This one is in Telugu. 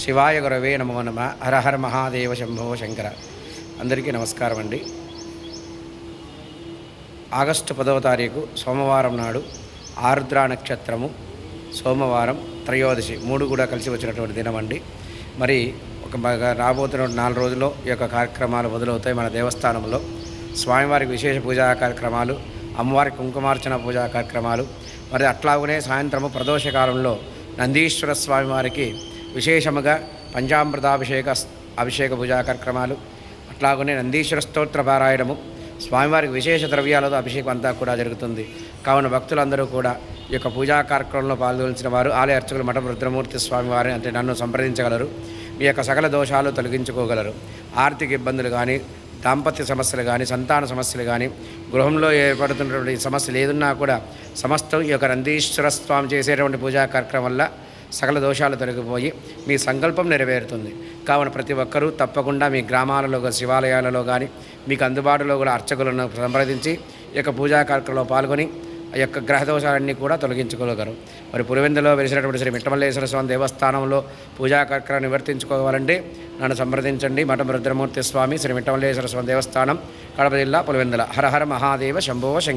శివాయ గురవే నమో నమ. హర హర మహాదేవ శంభో శంకర. అందరికీ నమస్కారం అండి. ఆగస్టు 10వ తారీఖు సోమవారం నాడు ఆరుద్ర నక్షత్రము, సోమవారం, త్రయోదశి 3 కూడా కలిసి వచ్చినటువంటి దినం అండి. మరి రాబోతున్న 4 రోజుల్లో ఈ యొక్క కార్యక్రమాలు మొదలవుతాయి. మన దేవస్థానంలో స్వామివారికి విశేష పూజా కార్యక్రమాలు, అమ్మవారికి కుంకుమార్చన పూజా కార్యక్రమాలు, మరి అట్లాగనే సాయంత్రము ప్రదోషకాలంలో నందీశ్వర స్వామివారికి విశేషముగా అభిషేక పూజా కార్యక్రమాలు, అట్లాగనే నందీశ్వర స్తోత్ర పారాయణము, స్వామివారికి విశేష ద్రవ్యాలతో అభిషేకం అంతా కూడా జరుగుతుంది. కావున భక్తులందరూ కూడా ఈ యొక్క పూజా కార్యక్రమంలో పాల్గొల్చిన వారు ఆలయ అర్చకులు మఠ రుద్రమూర్తి స్వామివారిని అంటే నన్ను సంప్రదించగలరు. మీ యొక్క సకల దోషాలు తొలగించుకోగలరు. ఆర్థిక ఇబ్బందులు కానీ, దాంపత్య సమస్యలు కానీ, సంతాన సమస్యలు కానీ, గృహంలో ఏర్పడుతున్నటువంటి సమస్యలు ఏదున్నా కూడా సమస్తం ఈ యొక్క నందీశ్వర స్వామి చేసేటువంటి పూజా కార్యక్రమం వల్ల సకల దోషాలు తొలగిపోయి మీ సంకల్పం నెరవేరుతుంది. కావున ప్రతి ఒక్కరూ తప్పకుండా మీ గ్రామాలలో శివాలయాలలో కానీ మీకు అందుబాటులో కూడా అర్చకులను సంప్రదించి ఈ యొక్క పూజా కార్యక్రమంలో పాల్గొని ఆ యొక్క గ్రహ దోషాలన్నీ కూడా తొలగించుకోగలరు. మరి పులివెందులో వెలిసినటువంటి శ్రీ మిట్టమల్లేశ్వర స్వామి దేవస్థానంలో పూజా కార్యక్రమం నివర్తించుకోవాలంటే నన్ను సంప్రదించండి. మఠం రుద్రమూర్తి స్వామి, శ్రీ మిట్టమల్లేశ్వర స్వామి దేవస్థానం, కడప జిల్లా, పులివెందుల. హర హర మహాదేవ శంభో శంకర.